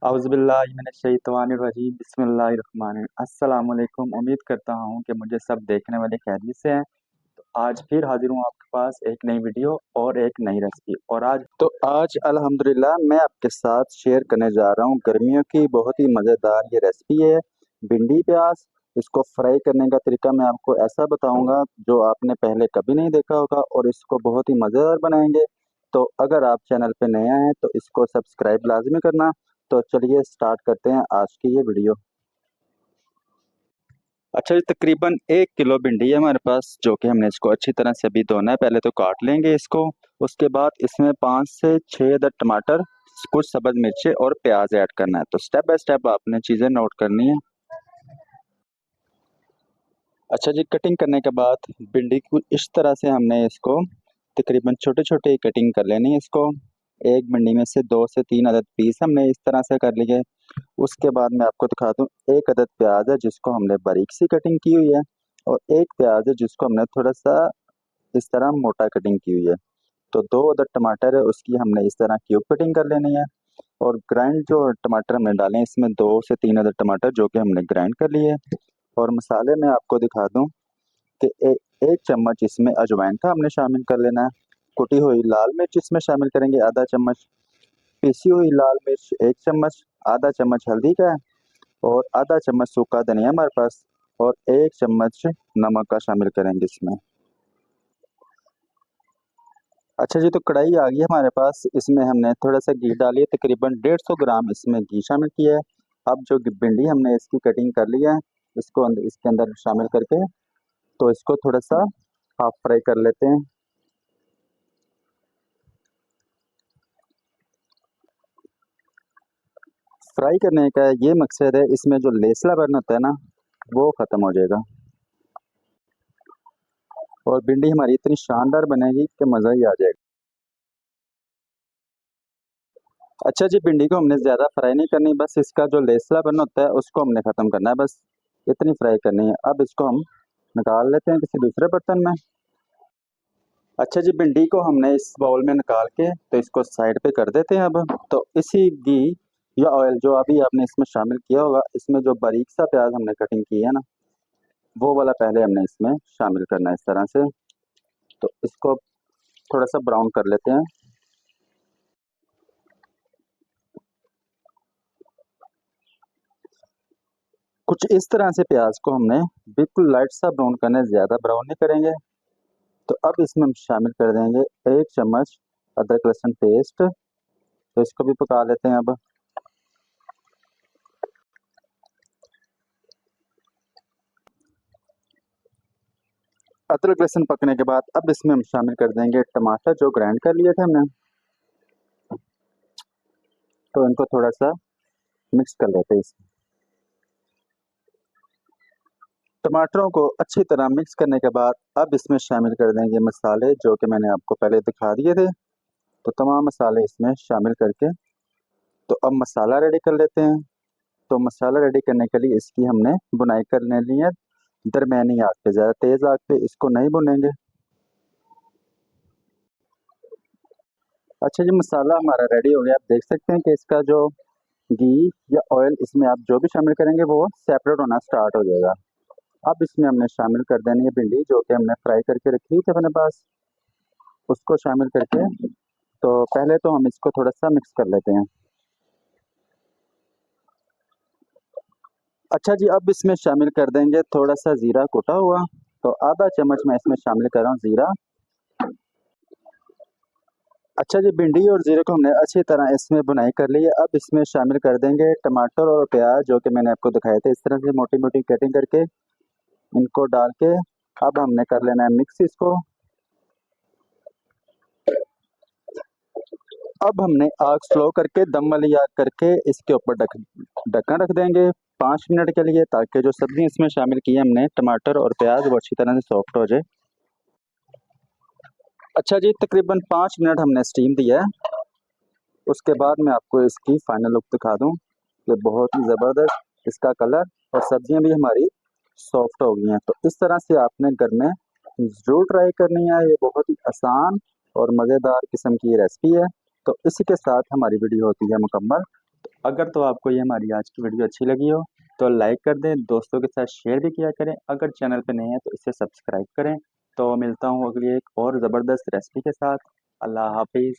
औज़ुबिल्लाहिमिनश्शैतानिर्रजीम बिस्मिल्लाहिर्रहमानिर्रहीम। अस्सलाम वालेकुम। उम्मीद करता हूँ कि मुझे सब देखने वाले खैरियत से हैं। तो आज फिर हाजिर हूँ आपके पास एक नई वीडियो और एक नई रेसिपी। और आज अल्हम्दुलिल्लाह मैं आपके साथ शेयर करने जा रहा हूँ गर्मियों की बहुत ही मज़ेदार ये रेसिपी है, भिंडी प्याज। इसको फ्राई करने का तरीका मैं आपको ऐसा बताऊंगा जो आपने पहले कभी नहीं देखा होगा, और इसको बहुत ही मज़ेदार बनाएंगे। तो अगर आप चैनल पे नए हैं तो इसको सब्सक्राइब लाजमी करना। तो चलिए स्टार्ट करते हैं आज की ये वीडियो। अच्छा जी, तकरीबन 1 किलो भिंडी है हमारे पास, जो कि हमने इसको अच्छी तरह से अभी धोना है। पहले तो काट लेंगे इसको। उसके बाद इसमें 5 से 6 अदद टमाटर, कुछ सब्ज मिर्चें और प्याज ऐड करना है। तो स्टेप बाय स्टेप आपने चीज़ें नोट करनी है। अच्छा जी, कटिंग करने के बाद भिंडी को इस तरह से हमने इसको तकरीबन छोटे छोटे कटिंग कर लेनी है इसको। एक भिंडी में से 2 से 3 अदद पीस हमने इस तरह से कर लिए। उसके बाद मैं आपको दिखा दूं, एक अदद प्याज है जिसको हमने बारीक सी कटिंग की हुई है, और एक प्याज है जिसको हमने थोड़ा सा इस तरह मोटा कटिंग की हुई है। तो 2 अदद टमाटर है, उसकी हमने इस तरह क्यूब कटिंग कर लेनी है। और ग्राइंड जो टमाटर हमने डाले हैं इसमें 2 से 3 अदद टमाटर जो कि हमने ग्राइंड कर लिए। और मसाले में आपको दिखा दूं कि एक चम्मच इसमें अजवाइन का हमने शामिल कर लेना है। कुटी हुई लाल मिर्च इसमें शामिल करेंगे आधा चम्मच, पिसी हुई लाल मिर्च 1 चम्मच, आधा चम्मच हल्दी का है, और आधा चम्मच सूखा धनिया हमारे पास, और 1 चम्मच नमक का शामिल करेंगे इसमें। अच्छा जी, तो कढ़ाई आ गई है हमारे पास। इसमें हमने थोड़ा सा घी डालिए, तकरीबन 150 ग्राम इसमें घी शामिल किया है। अब जो भिंडी हमने इसकी कटिंग कर ली है, इसको इसके अंदर शामिल करके तो इसको थोड़ा सा हाफ फ्राई कर लेते हैं। फ्राई करने का ये मकसद है, इसमें जो लेसला बर्न होता है ना, वो ख़त्म हो जाएगा और भिंडी हमारी इतनी शानदार बनेगी कि मज़ा ही आ जाएगा। अच्छा जी, भिंडी को हमने ज़्यादा फ्राई नहीं करनी, बस इसका जो लेसला बर्न होता है उसको हमने ख़त्म करना है, बस इतनी फ्राई करनी है। अब इसको हम निकाल लेते हैं किसी दूसरे बर्तन में। अच्छा जी, भिंडी को हमने इस बाउल में निकाल के तो इसको साइड पे कर देते हैं। अब तो इसी घी या ऑयल जो अभी आपने इसमें शामिल किया होगा, इसमें जो बारीक सा प्याज हमने कटिंग की है ना, वो वाला पहले हमने इसमें शामिल करना है इस तरह से। तो इसको थोड़ा सा ब्राउन कर लेते हैं। कुछ इस तरह से प्याज को हमने बिल्कुल लाइट सा ब्राउन करना है, ज़्यादा ब्राउन नहीं करेंगे। तो अब इसमें हम शामिल कर देंगे 1 चम्मच अदरक लहसुन पेस्ट। तो इसको भी पका लेते हैं। अब अदरक लहसुन पकने के बाद अब इसमें हम शामिल कर देंगे टमाटर जो ग्राइंड कर लिए थे हमने। तो इनको थोड़ा सा मिक्स कर लेते हैं। इसमें टमाटरों को अच्छी तरह मिक्स करने के बाद अब इसमें शामिल कर देंगे मसाले जो कि मैंने आपको पहले दिखा दिए थे। तो तमाम मसाले इसमें शामिल करके तो अब मसाला रेडी कर लेते हैं। तो मसाला रेडी करने के लिए इसकी हमने बुनाई कर लेनी है दरमियानी आग पे, ज़्यादा तेज़ आग पे इसको नहीं भुनेंगे। अच्छा जी, मसाला हमारा रेडी हो गया। आप देख सकते हैं कि इसका जो घी या ऑयल इसमें आप जो भी शामिल करेंगे वो सेपरेट होना स्टार्ट हो जाएगा। अब इसमें हमने शामिल कर देनी है भिंडी जो कि हमने फ्राई करके रखी थी अपने पास, उसको शामिल करके तो पहले तो हम इसको थोड़ा सा मिक्स कर लेते हैं। अच्छा जी, अब इसमें शामिल कर देंगे थोड़ा सा ज़ीरा कुटा हुआ। तो आधा चम्मच मैं इसमें शामिल कर रहा हूँ ज़ीरा। अच्छा जी, भिंडी और जीरे को हमने अच्छी तरह इसमें बुनाई कर ली है। अब इसमें शामिल कर देंगे टमाटर और प्याज जो कि मैंने आपको दिखाए थे, इस तरह से मोटी मोटी कटिंग करके इनको डाल के अब हमने कर लेना है मिक्स इसको। अब हमने आग स्लो करके दम वाली आग करके इसके ऊपर ढक्कन रख देंगे 5 मिनट के लिए, ताकि जो सब्जी इसमें शामिल की है हमने टमाटर और प्याज वो अच्छी तरह से सॉफ्ट हो जाए। अच्छा जी, तकरीबन 5 मिनट हमने स्टीम दिया है। उसके बाद मैं आपको इसकी फाइनल लुक दिखा दूं कि बहुत ही ज़बरदस्त इसका कलर और सब्जियां भी हमारी सॉफ्ट हो गई हैं। तो इस तरह से आपने घर में ज़रूर ट्राई करनी है। ये बहुत ही आसान और मज़ेदार किस्म की रेसिपी है। तो इसी के साथ हमारी वीडियो होती है मुकम्मल। अगर तो आपको ये हमारी आज की वीडियो अच्छी लगी हो तो लाइक कर दें, दोस्तों के साथ शेयर भी किया करें। अगर चैनल पे नए हैं तो इसे सब्सक्राइब करें। तो मिलता हूँ अगली एक और ज़बरदस्त रेसिपी के साथ। अल्लाह हाफिज़।